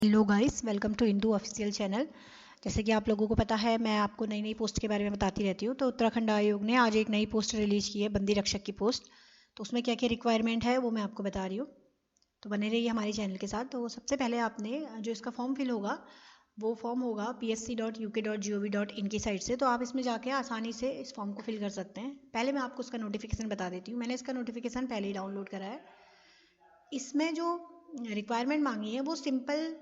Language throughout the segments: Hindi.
Hello guys, welcome to Indu official channel. जैसे कि आप लोगों को पता है, मैं आपको नई नई पोस्ट के बारे में बताती रहती हूँ। तो उत्तराखंड आयोग ने आज एक नई पोस्ट रिलीज की है, बंदी रक्षक की पोस्ट। तो उसमें क्या क्या रिक्वायरमेंट है वो मैं आपको बता रही हूँ। तो बने रहिए हमारे चैनल के साथ। तो सबसे पहले आपने जो इसका फॉर्म फिल होगा वो फॉर्म होगा psc.uk.gov.in की साइट से। तो आप इसमें जाके आसानी से इस फॉर्म को फिल कर सकते हैं। पहले मैं आपको उसका नोटिफिकेशन बता देती हूँ। मैंने इसका नोटिफिकेशन पहले ही डाउनलोड करा है। इसमें जो रिक्वायरमेंट मांगी है वो सिंपल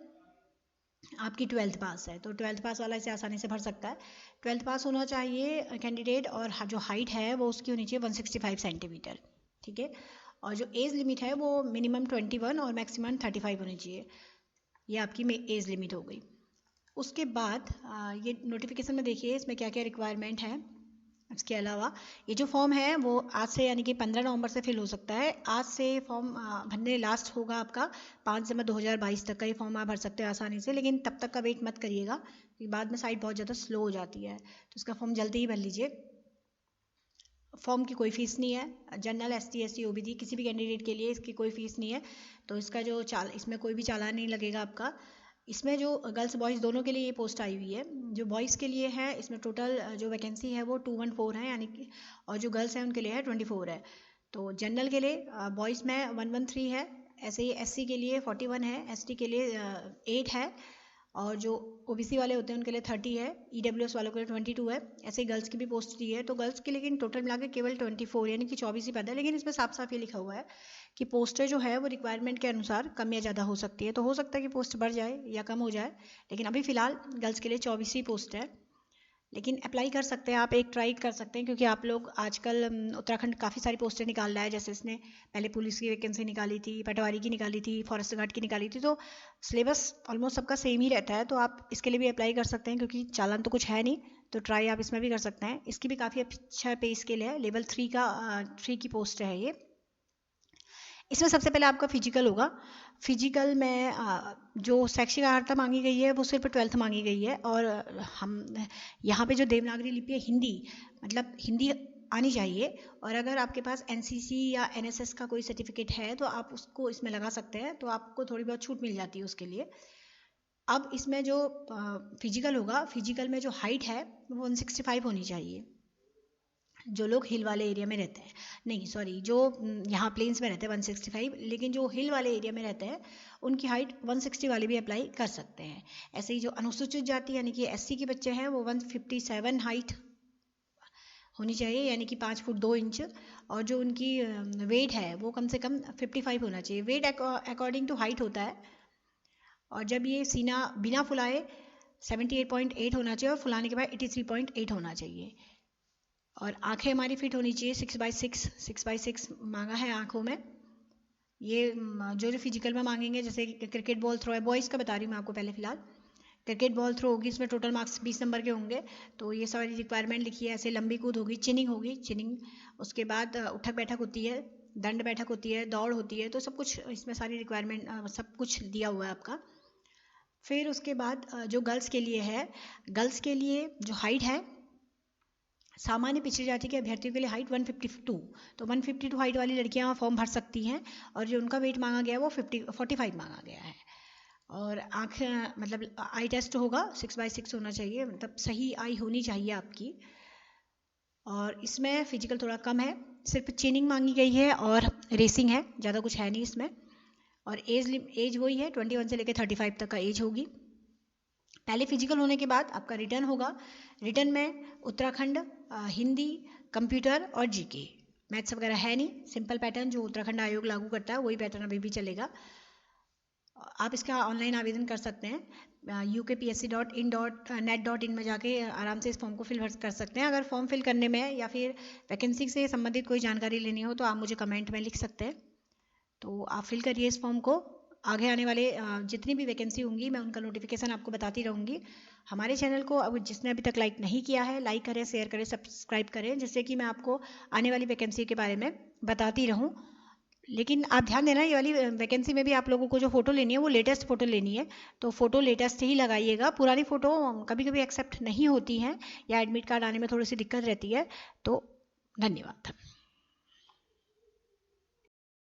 आपकी 12th पास है। तो 12th पास वाला इसे आसानी से भर सकता है। 12th पास होना चाहिए कैंडिडेट, और जो हाइट है वो उसकी होनी चाहिए 165 सेंटीमीटर। ठीक है। और जो एज लिमिट है वो मिनिमम 21 और मैक्सिमम 35 होनी चाहिए। ये आपकी एज लिमिट हो गई। उसके बाद ये नोटिफिकेशन में देखिए इसमें क्या क्या रिक्वायरमेंट है। इसके अलावा ये जो फॉर्म है वो आज से यानी कि 15 नवंबर से फिल हो सकता है। आज से फॉर्म भरने लास्ट होगा आपका 5 दिसंबर 2022 तक का। ये फॉर्म आप भर सकते हो आसानी से, लेकिन तब तक का वेट मत करिएगा क्योंकि बाद में साइट बहुत ज़्यादा स्लो हो जाती है। तो इसका फॉर्म जल्दी ही भर लीजिए। फॉर्म की कोई फीस नहीं है। जनरल ST SC OBC किसी भी कैंडिडेट के लिए इसकी कोई फीस नहीं है। तो इसका जो इसमें कोई भी चालान नहीं लगेगा आपका। इसमें जो गर्ल्स बॉयज़ दोनों के लिए ये पोस्ट आई हुई है। जो बॉयज़ के लिए है इसमें टोटल जो वैकेंसी है वो 214 है यानी कि, और जो गर्ल्स हैं उनके लिए है 24 है। तो जनरल के लिए बॉयज़ में 113 है, ऐसे ही SC के लिए 41 है, ST के लिए 8 है, और जो OBC वाले होते हैं उनके लिए 30 है, EWS वालों के लिए 22 है। ऐसे ही गर्ल्स की भी पोस्ट दी है। तो गर्ल्स के लेकिन टोटल मिला के केवल 24 यानी कि 24 ही पद है। लेकिन इसमें साफ साफ ये लिखा हुआ है कि पोस्टें जो है वो रिक्वायरमेंट के अनुसार कम या ज़्यादा हो सकती है। तो हो सकता है कि पोस्ट बढ़ जाए या कम हो जाए, लेकिन अभी फ़िलहाल गर्ल्स के लिए 24 ही पोस्ट है। लेकिन अप्लाई कर सकते हैं आप, एक ट्राई कर सकते हैं, क्योंकि आप लोग आजकल उत्तराखंड काफ़ी सारी पोस्टें निकाल रहा है। जैसे इसने पहले पुलिस की वैकेंसी निकाली थी, पटवारी की निकाली थी, फॉरेस्ट गार्ड की निकाली थी। तो सिलेबस ऑलमोस्ट सबका सेम ही रहता है। तो आप इसके लिए भी अप्लाई कर सकते हैं क्योंकि चालान तो कुछ है नहीं। तो ट्राई आप इसमें भी कर सकते हैं। इसकी भी काफ़ी अच्छा पे स्केल है। लेवल 3 की पोस्ट है ये। इसमें सबसे पहले आपका फिजिकल होगा। फिजिकल में जो शैक्षिक अर्हता मांगी गई है वो सिर्फ 12th मांगी गई है। और हम यहाँ पे जो देवनागरी लिपि है हिंदी, मतलब हिंदी आनी चाहिए। और अगर आपके पास NCC या NSS का कोई सर्टिफिकेट है तो आप उसको इसमें लगा सकते हैं। तो आपको थोड़ी बहुत छूट मिल जाती है उसके लिए। अब इसमें जो फिजिकल होगा, फिजिकल में जो हाइट है वो 165 होनी चाहिए। जो लोग हिल वाले एरिया में रहते हैं, नहीं सॉरी, जो यहाँ प्लेन्स में रहते हैं 165, लेकिन जो हिल वाले एरिया में रहते हैं उनकी हाइट 160 वाले भी अप्लाई कर सकते हैं। ऐसे ही जो अनुसूचित जाति यानी कि SC के बच्चे हैं वो 157 हाइट होनी चाहिए यानी कि 5 फुट 2 इंच। और जो उनकी वेट है वो कम से कम 55 होना चाहिए। वेट अकॉर्डिंग टू हाइट होता है। और जब ये सीना बिना फुलाए 78.8 होना चाहिए और फुलाने के बाद 83.8 होना चाहिए। और आंखें हमारी फिट होनी चाहिए 6x6 मांगा है आंखों में। ये जो फिजिकल में मांगेंगे, जैसे क्रिकेट बॉल थ्रो है, बॉयज़ का बता रही हूँ मैं आपको पहले फिलहाल। क्रिकेट बॉल थ्रो होगी, इसमें टोटल मार्क्स 20 नंबर के होंगे। तो ये सारी रिक्वायरमेंट लिखी है। ऐसे लंबी कूद होगी, चिनिंग होगी, चिनिंग। उसके बाद उठक बैठक होती है, दंड बैठक होती है, दौड़ होती है। तो सब कुछ इसमें सारी रिक्वायरमेंट सब कुछ दिया हुआ है आपका। फिर उसके बाद जो गर्ल्स के लिए है, गर्ल्स के लिए जो हाइट है, सामान्य पिछड़ी जाति के अभ्यर्थियों के लिए हाइट 152। तो 152 हाइट वाली लड़कियां फॉर्म भर सकती हैं। और जो उनका वेट मांगा गया है वो 45 मांगा गया है। और आँख मतलब आई टेस्ट होगा 6x6 होना चाहिए, मतलब सही आई होनी चाहिए आपकी। और इसमें फिजिकल थोड़ा कम है, सिर्फ चेनिंग मांगी गई है और रेसिंग है, ज़्यादा कुछ है नहीं इसमें। और एज वही है 21 से लेकर 35 तक का एज होगी। पहले फिजिकल होने के बाद आपका रिटर्न होगा। रिटर्न में उत्तराखंड, हिंदी, कंप्यूटर और GK। मैथ्स वगैरह है नहीं, सिंपल पैटर्न जो उत्तराखंड आयोग लागू करता है वही पैटर्न अभी भी चलेगा। आप इसका ऑनलाइन आवेदन कर सकते हैं, ukpsc.in.net.in में जाके आराम से इस फॉर्म को फिल कर सकते हैं। अगर फॉर्म फिल करने में या फिर वैकेंसी से संबंधित कोई जानकारी लेनी हो तो आप मुझे कमेंट में लिख सकते हैं। तो आप फिल करिए इस फॉर्म को। आगे आने वाले जितनी भी वैकेंसी होंगी मैं उनका नोटिफिकेशन आपको बताती रहूँगी। हमारे चैनल को अब जिसने अभी तक लाइक नहीं किया है, लाइक करें, शेयर करें, सब्सक्राइब करें, जिससे कि मैं आपको आने वाली वैकेंसी के बारे में बताती रहूँ। लेकिन आप ध्यान देना, ये वाली वैकेंसी में भी आप लोगों को जो फ़ोटो लेनी है वो लेटेस्ट फ़ोटो लेनी है। तो फ़ोटो लेटेस्ट ही लगाइएगा। पुरानी फ़ोटो कभी कभी एक्सेप्ट नहीं होती हैं या एडमिट कार्ड आने में थोड़ी सी दिक्कत रहती है। तो धन्यवाद।